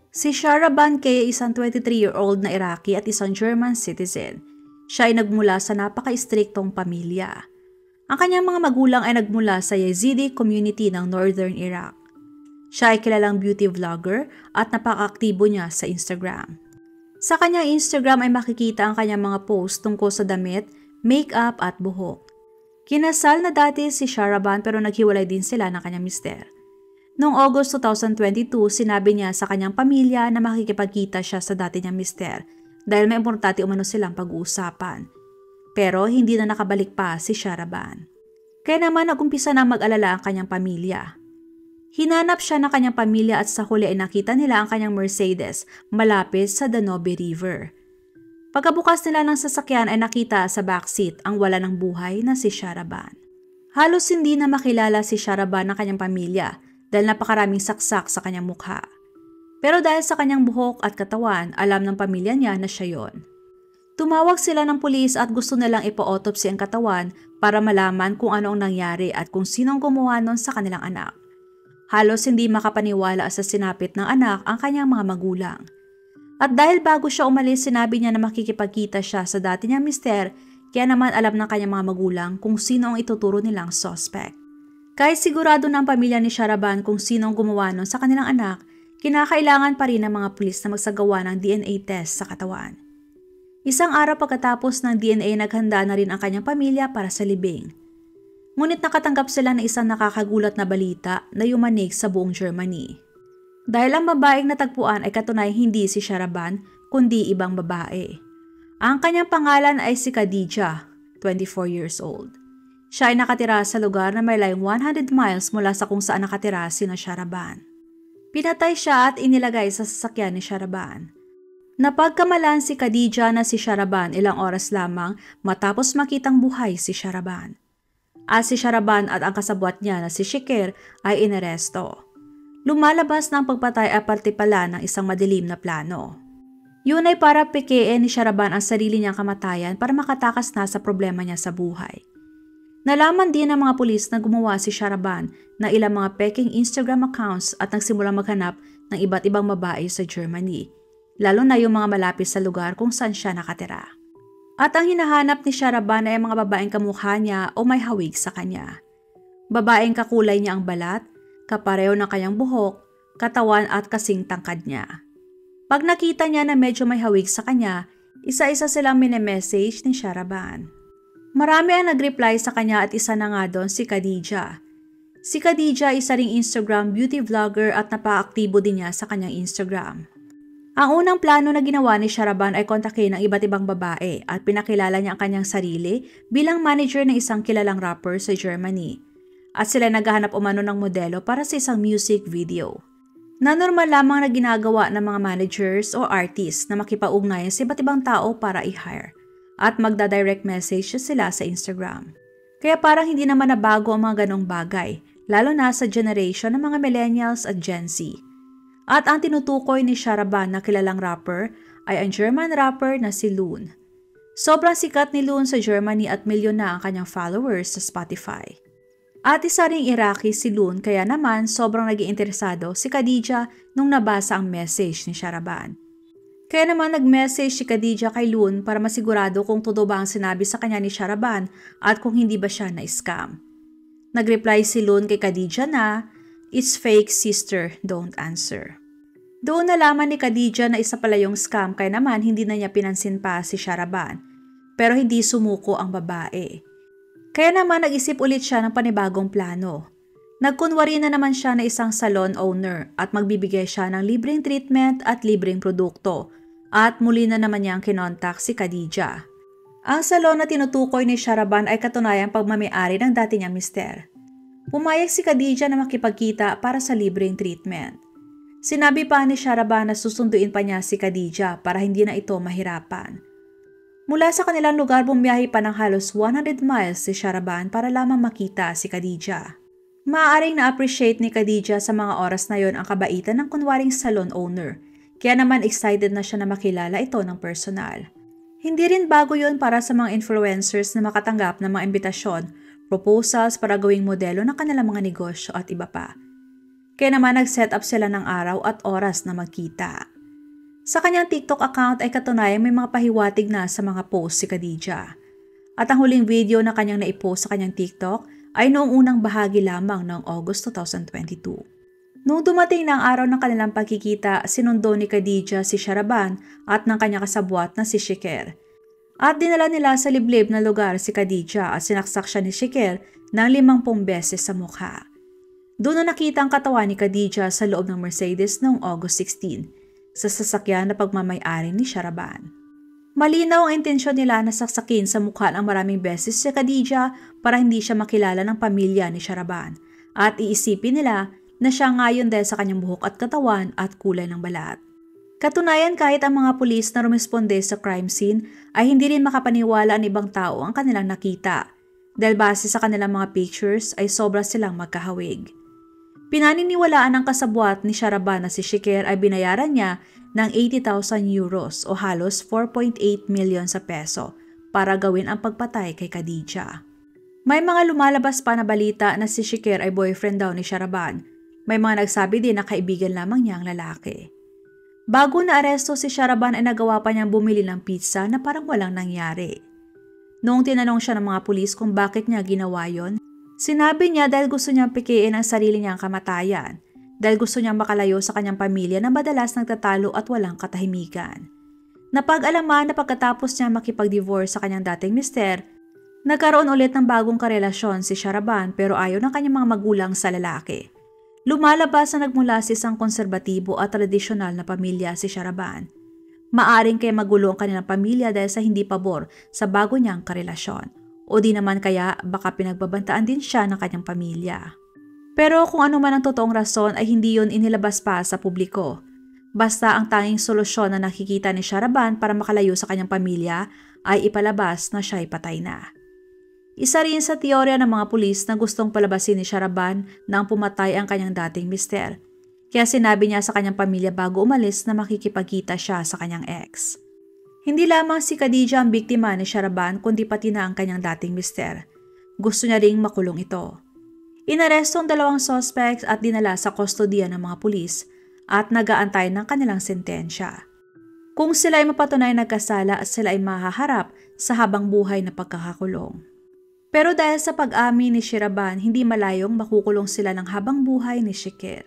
Si Shahraban Kay ay isang 23-year-old na Iraqi at isang German citizen. Siya ay nagmula sa napaka-istriktong pamilya. Ang kanyang mga magulang ay nagmula sa Yazidi community ng Northern Iraq. Siya ay kilalang beauty vlogger at napaka-aktibo niya sa Instagram. Sa kanyang Instagram ay makikita ang kanyang mga post tungkol sa damit, makeup at buhok. Kinasal na dati si Shahraban pero naghiwalay din sila ng kanyang mister. Noong August 2022, sinabi niya sa kanyang pamilya na makikipagkita siya sa dati niyang mister dahil may importante umano silang pag-uusapan. Pero hindi na nakabalik pa si Shahraban. Kaya naman nagumpisa na mag-alala ang kanyang pamilya. Hinanap siya ng kanyang pamilya at sa huli ay nakita nila ang kanyang Mercedes malapit sa Danube River. Pagkabukas nila ng sasakyan ay nakita sa backseat ang wala ng buhay na si Shahraban. Halos hindi na makilala si Shahraban ng kanyang pamilya dahil napakaraming saksak sa kanyang mukha. Pero dahil sa kanyang buhok at katawan, alam ng pamilya niya na siya yon. Tumawag sila ng pulis at gusto nilang ipa-autopsy ang katawan para malaman kung ano ang nangyari at kung sinong gumawa nun sa kanilang anak. Halos hindi makapaniwala sa sinapit ng anak ang kanyang mga magulang. At dahil bago siya umalis, sinabi niya na makikipagkita siya sa dati niyang mister, kaya naman alam ng kanyang mga magulang kung sino ang ituturo nilang suspect. Kahit sigurado na ang pamilya ni Shahraban kung sino ang gumawa nun sa kanilang anak, kinakailangan pa rin ng mga pulis na magsagawa ng DNA test sa katawan. Isang araw pagkatapos ng DNA, naghanda na rin ang kanyang pamilya para sa libing. Ngunit nakatanggap sila ng isang nakakagulat na balita na yumanig sa buong Germany. Dahil ang babaeng natagpuan ay katunay hindi si Shahraban, kundi ibang babae. Ang kanyang pangalan ay si Khadija, 24 years old. Siya ay nakatira sa lugar na may layong 100 miles mula sa kung saan nakatira sina Shahraban. Pinatay siya at inilagay sa sasakyan ni Shahraban. Napagkamalan si Khadija na si Shahraban ilang oras lamang matapos makitang buhay si Shahraban. At si Shahraban at ang kasabwat niya na si Shikir ay inaresto. Lumalabas na ang pagpatay ay parte pala ng isang madilim na plano. Yun ay para pekein ni Shahraban ang sarili niyang kamatayan para makatakas na sa problema niya sa buhay. Nalaman din ng mga pulis na gumawa si Shahraban na ilang mga peking Instagram accounts at nagsimulang maghanap ng iba't ibang babae sa Germany, lalo na yung mga malapit sa lugar kung saan siya nakatira. At ang hinahanap ni Shahraban ay mga babaeng kamukha niya o may hawig sa kanya. Babaeng kakulay niya ang balat, kapareho ng kanyang buhok, katawan at kasing tangkad niya. Pag nakita niya na medyo may hawig sa kanya, isa-isa silang mini-message ni Shahraban. Marami ang nag-reply sa kanya at isa na nga doon si Khadija. Si Khadija ay isa ring Instagram beauty vlogger at napaaktibo din niya sa kanyang Instagram. Ang unang plano na ginawa ni Shahraban ay kontakin ng iba't ibang babae at pinakilala niya ang kanyang sarili bilang manager ng isang kilalang rapper sa Germany. At sila naghahanap umano ng modelo para sa isang music video. Na normal lamang na ginagawa ng mga managers o artists na makipag-ugnayan sa iba't ibang tao para i-hire. At magda-direct message sila sa Instagram. Kaya parang hindi naman nabago ang mga ganong bagay, lalo na sa generation ng mga millennials at Gen Z. At ang tinutukoy ni Shahraban na kilalang rapper ay ang German rapper na si Loon. Sobrang sikat ni Loon sa Germany at milyon na ang kanyang followers sa Spotify. At isa ring Iraqi si Loon kaya naman sobrang naging interesado si Khadija nung nabasa ang message ni Shahraban. Kaya naman nag-message si Khadija kay Loon para masigurado kung totoo ba ang sinabi sa kanya ni Shahraban at kung hindi ba siya na-scam. Nag-reply si Loon kay Khadija na, "It's fake sister, don't answer." Doon nalaman ni Khadija na isa pala yung scam kaya naman hindi na niya pinansin pa si Shahraban. Pero hindi sumuko ang babae. Kaya naman nag-isip ulit siya ng panibagong plano. Nagkunwari na naman siya na isang salon owner at magbibigay siya ng libreng treatment at libreng produkto. At muli na naman niyang kinontak si Khadija. Ang salon na tinutukoy ni Shahraban ay katunayang pagmamay-ari ng dati niyang mister. Pumayag si Khadija na makipagkita para sa libreng treatment. Sinabi pa ni Shahraban na susunduin pa niya si Khadija para hindi na ito mahirapan. Mula sa kanilang lugar bumiyahe pa ng halos 100 miles si Shahraban para lamang makita si Khadija. Maaaring na-appreciate ni Khadija sa mga oras na yon ang kabaitan ng kunwaring salon owner, kaya naman excited na siya na makilala ito ng personal. Hindi rin bago yon para sa mga influencers na makatanggap ng mga imbitasyon, proposals para gawing modelo ng kanilang mga negosyo at iba pa. Kaya naman nag-set up sila ng araw at oras na magkita. Sa kanyang TikTok account ay katunayan may mga pahiwatig na sa mga post si Khadijah. At ang huling video na kanyang naipost sa kanyang TikTok ay noong unang bahagi lamang ng August 2022. Noong dumating na ang araw ng kanilang pagkikita, sinundo ni Khadijah si Sharaban at ng kanyang kasabwat na si Sheker. At dinala nila sa liblib na lugar si Khadijah at sinaksak siya ni Sheker ng 50 beses sa mukha. Doon na nakita ang katawan ni Khadijah sa loob ng Mercedes noong August 16 sa sasakyan na pagmamay-ari ni Sharaban. Malinaw ang intensyon nila na saksakin sa mukha ng maraming beses si Khadijah para hindi siya makilala ng pamilya ni Sharaban at iisipin nila na siya ngayon dahil sa kanyang buhok at katawan at kulay ng balat. Katunayan kahit ang mga pulis na rumisponde sa crime scene ay hindi rin makapaniwala ang ibang tao ang kanilang nakita dahil base sa kanilang mga pictures ay sobra silang magkahawig. Pinaniniwalaan ng kasabwat ni Sharaban na si Sheker ay binayaran niya ng 80,000 euros o halos 4.8 million sa peso para gawin ang pagpatay kay Khadijah. May mga lumalabas pa na balita na si Sheker ay boyfriend daw ni Sharaban. May mga nagsabi din na kaibigan lamang niya ang lalaki. Bago na aresto si Sharaban ay nagawa pa niyang bumili ng pizza na parang walang nangyari. Noong tinanong siya ng mga pulis kung bakit niya ginawa yon, sinabi niya dahil gusto niyang pikiin ang sarili niyang kamatayan, dahil gusto niyang makalayo sa kanyang pamilya na madalas nagtatalo at walang katahimikan. Napag-alaman na pagkatapos niya makipag-divorce sa kanyang dating mister, nagkaroon ulit ng bagong karelasyon si Sharaban pero ayaw ng kanyang mga magulang sa lalaki. Lumalabas na nagmula sa isang konserbatibo at tradisyonal na pamilya si Sharaban. Maaring kaya magulo ang kanilang pamilya dahil sa hindi pabor sa bago niyang karelasyon. O di naman kaya baka pinagbabantaan din siya ng kanyang pamilya. Pero kung ano man ang totoong rason ay hindi yon inilabas pa sa publiko. Basta ang tanging solusyon na nakikita ni Sharaban para makalayo sa kanyang pamilya ay ipalabas na siya ay patay na. Isa rin sa teorya ng mga pulis na gustong palabasin ni Sharaban na ang pumatay ang kanyang dating mister. Kaya sinabi niya sa kanyang pamilya bago umalis na makikipagkita siya sa kanyang ex. Hindi lamang si Khadijah ang biktima ni Sharaban kundi pati na ang kanyang dating mister. Gusto niya ring makulong ito. Inaresto ang 2 suspects at dinala sa kustodiya ng mga pulis at nag-aantay ng kanilang sentensya. Kung sila ay mapatunay nagkasala, sila ay mahaharap sa habang buhay na pagkakakulong. Pero dahil sa pag-amin ni Sharaban, hindi malayong makukulong sila ng habang buhay ni Sheker.